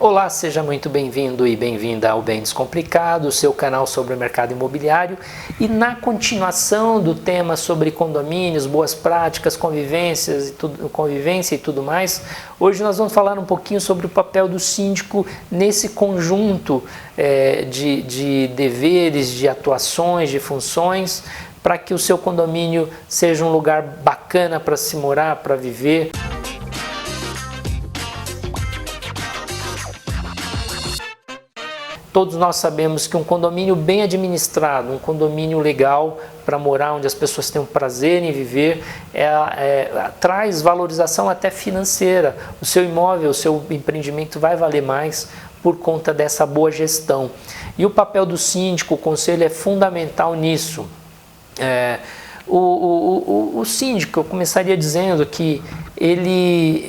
Olá, seja muito bem-vindo e bem-vinda ao Bem Descomplicado, o seu canal sobre o mercado imobiliário. E na continuação do tema sobre condomínios, boas práticas, convivência e tudo mais, hoje nós vamos falar um pouquinho sobre o papel do síndico nesse conjunto de deveres, de atuações, de funções, para que o seu condomínio seja um lugar bacana para se morar, para viver. Todos nós sabemos que um condomínio bem administrado, um condomínio legal para morar, onde as pessoas tenham prazer em viver, traz valorização até financeira. O seu imóvel, o seu empreendimento vai valer mais por conta dessa boa gestão. E o papel do síndico, o conselho, é fundamental nisso. O síndico, eu começaria dizendo que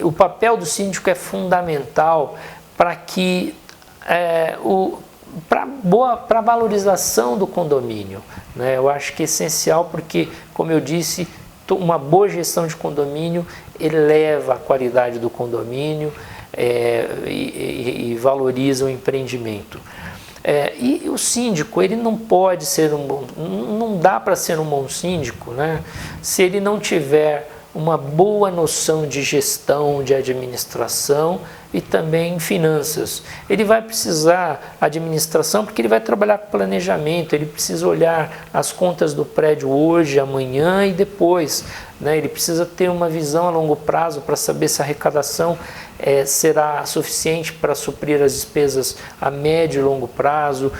o papel do síndico é fundamental para que para a valorização do condomínio, né? Eu acho que é essencial porque, como eu disse, uma boa gestão de condomínio eleva a qualidade do condomínio e valoriza o empreendimento. E o síndico, ele não pode ser não dá para ser um bom síndico, né, se ele não tiver uma boa noção de gestão, de administração e também finanças. Ele vai precisar administração porque ele vai trabalhar com planejamento, ele precisa olhar as contas do prédio hoje, amanhã e depois, né? Ele precisa ter uma visão a longo prazo para saber se a arrecadação será suficiente para suprir as despesas a médio e longo prazo.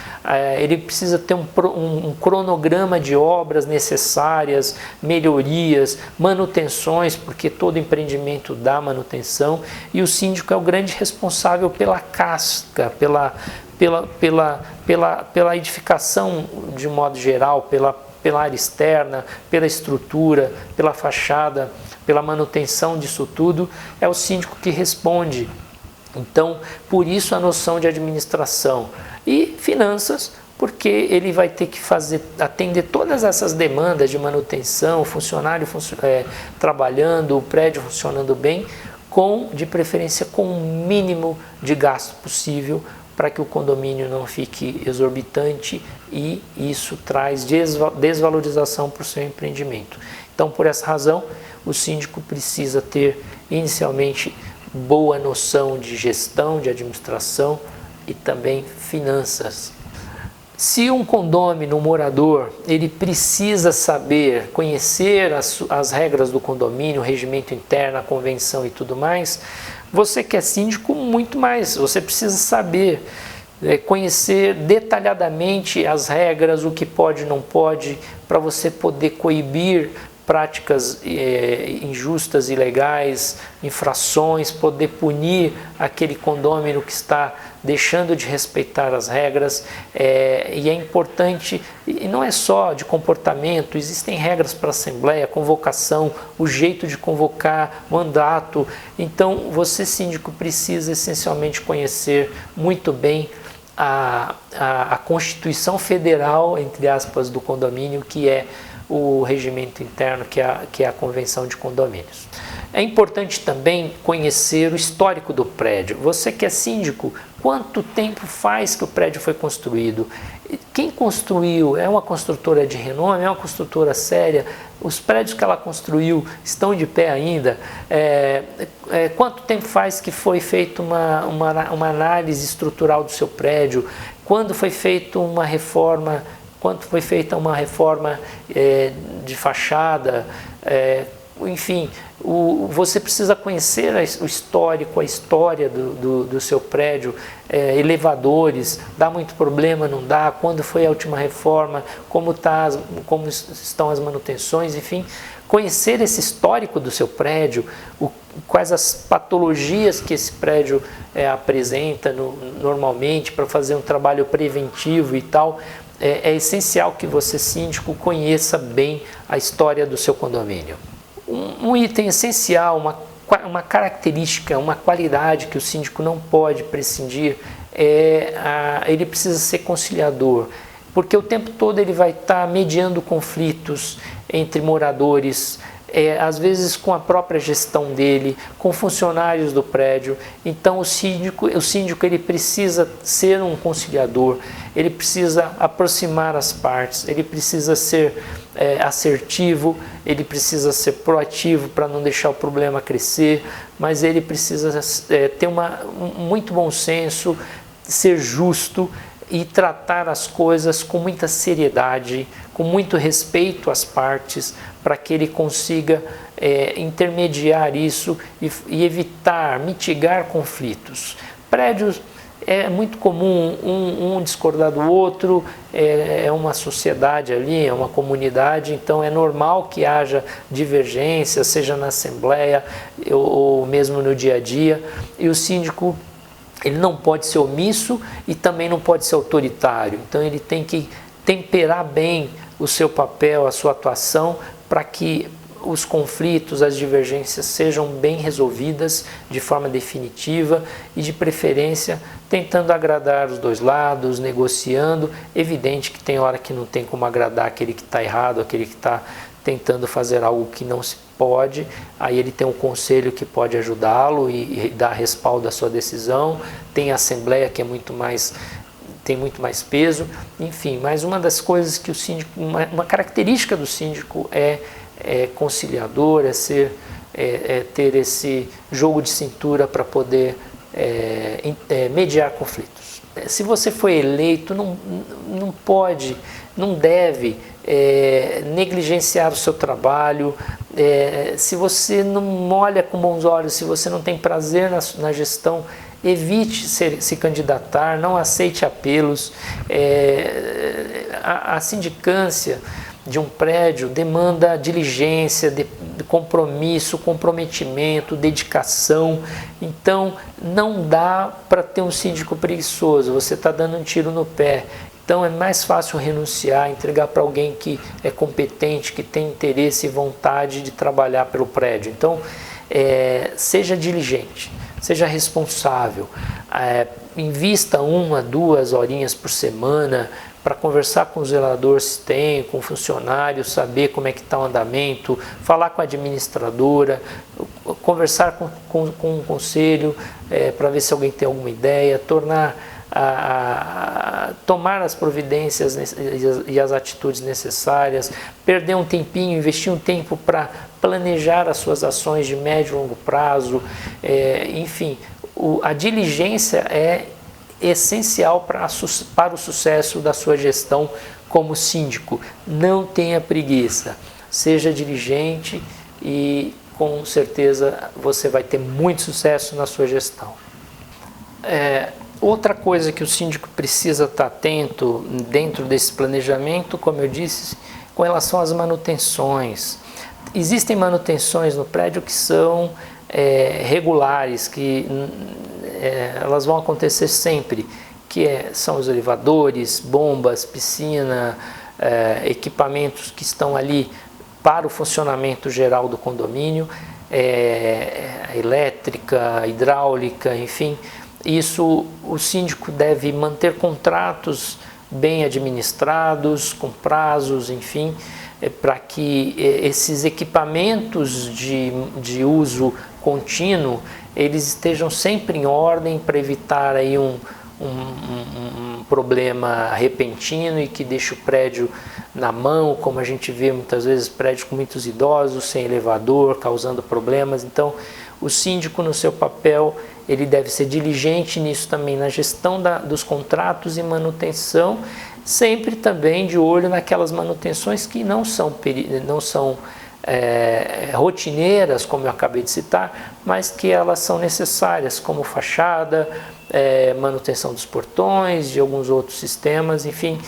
Ele precisa ter um cronograma de obras necessárias, melhorias, manutenções, porque todo empreendimento dá manutenção, e o síndico é o grande responsável pela casca, pela edificação de modo geral, pela área externa, pela estrutura, pela fachada, pela manutenção disso tudo. É o síndico que responde. Então, por isso a noção de administração e finanças, porque ele vai ter que atender todas essas demandas de manutenção, funcionário trabalhando, o prédio funcionando bem, de preferência com o mínimo de gasto possível, para que o condomínio não fique exorbitante, e isso traz desvalorização para o seu empreendimento. Então, por essa razão, o síndico precisa ter inicialmente boa noção de gestão, de administração e também finanças. Se um condômino, um morador, ele precisa saber, conhecer as regras do condomínio, o regimento interno, a convenção e tudo mais, você que é síndico, muito mais. Você precisa saber, conhecer detalhadamente as regras, o que pode e não pode, para você poder coibir práticas injustas, ilegais, infrações, poder punir aquele condômino que está deixando de respeitar as regras. E é importante, e não é só de comportamento, existem regras para a assembleia, convocação, o jeito de convocar, mandato. Então, você, síndico, precisa essencialmente conhecer muito bem a Constituição Federal, entre aspas, do condomínio, que é o regimento interno, que é a Convenção de Condomínios. É importante também conhecer o histórico do prédio. Você que é síndico, quanto tempo faz que o prédio foi construído? Quem construiu? É uma construtora de renome? É uma construtora séria? Os prédios que ela construiu estão de pé ainda? Quanto tempo faz que foi feita uma análise estrutural do seu prédio? Quando foi feita uma reforma? Quando foi feita uma reforma de fachada? Enfim, você precisa conhecer o histórico, a história do seu prédio, elevadores, dá muito problema, não dá, quando foi a última reforma, como estão as manutenções, enfim, conhecer esse histórico do seu prédio, quais as patologias que esse prédio apresenta normalmente, para fazer um trabalho preventivo e tal. É essencial que você, síndico, conheça bem a história do seu condomínio. Um item essencial, uma característica, uma qualidade que o síndico não pode prescindir, ele precisa ser conciliador, porque o tempo todo ele vai estar mediando conflitos entre moradores, às vezes com a própria gestão dele, com funcionários do prédio. Então o síndico ele precisa ser um conciliador, ele precisa aproximar as partes, ele precisa ser assertivo, ele precisa ser proativo para não deixar o problema crescer, mas ele precisa ter muito bom senso, ser justo e tratar as coisas com muita seriedade, com muito respeito às partes, para que ele consiga intermediar isso e evitar, mitigar conflitos. Prédios é muito comum um discordar do outro, é uma sociedade ali, é uma comunidade, então é normal que haja divergência, seja na assembleia ou mesmo no dia a dia, e o síndico ele não pode ser omisso e também não pode ser autoritário, então ele tem que temperar bem o seu papel, a sua atuação, para que os conflitos, as divergências sejam bem resolvidas de forma definitiva e de preferência tentando agradar os dois lados, negociando. Evidente que tem hora que não tem como agradar aquele que está errado, aquele que está tentando fazer algo que não se pode, aí ele tem um conselho que pode ajudá-lo e dar respaldo à sua decisão, tem a assembleia que tem muito mais peso, enfim. Mas uma das coisas que o síndico, uma característica do síndico é conciliador, ter esse jogo de cintura para poder mediar conflitos. Se você foi eleito, não pode, não deve negligenciar o seu trabalho. Se você não olha com bons olhos, se você não tem prazer na gestão, evite se candidatar, não aceite apelos. A sindicância de um prédio demanda diligência, de compromisso, comprometimento, dedicação. Então não dá para ter um síndico preguiçoso, você está dando um tiro no pé. Então é mais fácil renunciar, entregar para alguém que é competente, que tem interesse e vontade de trabalhar pelo prédio. Então seja diligente, seja responsável, invista 1 a 2 horinhas por semana para conversar com o zelador se tem, com o funcionário, saber como é que está o andamento, falar com a administradora, conversar com o conselho para ver se alguém tem alguma ideia, tomar as providências e as atitudes necessárias, perder um tempinho, investir um tempo para planejar as suas ações de médio e longo prazo, enfim, a diligência é essencial para o sucesso da sua gestão como síndico. Não tenha preguiça, seja diligente e com certeza você vai ter muito sucesso na sua gestão. Outra coisa que o síndico precisa estar atento dentro desse planejamento, como eu disse, com relação às manutenções. Existem manutenções no prédio que são regulares, que elas vão acontecer sempre, que são os elevadores, bombas, piscina, equipamentos que estão ali para o funcionamento geral do condomínio, elétrica, hidráulica, enfim. Isso o síndico deve manter contratos bem administrados, com prazos, enfim, para que esses equipamentos de uso contínuo eles estejam sempre em ordem, para evitar aí um problema repentino e que deixe o prédio na mão, como a gente vê muitas vezes prédios com muitos idosos, sem elevador, causando problemas. Então o síndico, no seu papel, ele deve ser diligente nisso também, na gestão dos contratos e manutenção, sempre também de olho naquelas manutenções que não são rotineiras, como eu acabei de citar, mas que elas são necessárias, como fachada, manutenção dos portões, de alguns outros sistemas, enfim,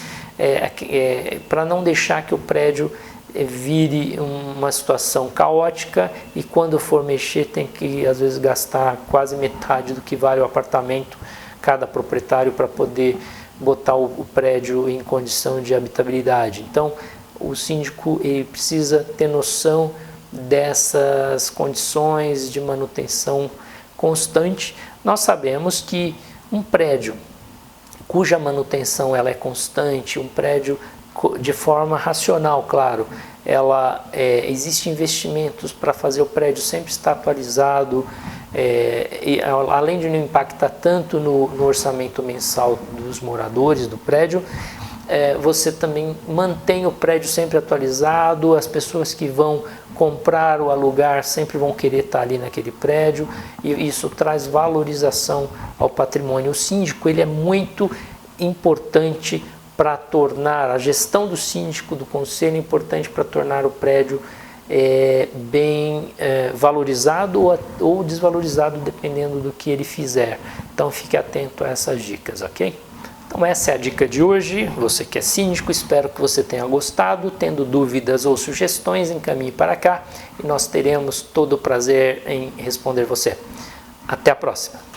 para não deixar que o prédio vire uma situação caótica e quando for mexer tem que às vezes gastar quase metade do que vale o apartamento, cada proprietário, para poder botar o prédio em condição de habitabilidade. Então o síndico ele precisa ter noção dessas condições de manutenção constante. Nós sabemos que um prédio cuja manutenção ela é constante, um prédio de forma racional, claro. Existe investimentos para fazer o prédio sempre estar atualizado, e além de não impactar tanto no orçamento mensal dos moradores do prédio, você também mantém o prédio sempre atualizado, as pessoas que vão comprar ou alugar sempre vão querer estar ali naquele prédio, e isso traz valorização ao patrimônio. O síndico ele é muito importante para tornar, a gestão do síndico, do conselho é importante para tornar o prédio bem valorizado ou desvalorizado, dependendo do que ele fizer. Então fique atento a essas dicas, ok? Então essa é a dica de hoje. Você que é síndico, espero que você tenha gostado. Tendo dúvidas ou sugestões, encaminhe para cá e nós teremos todo o prazer em responder você. Até a próxima!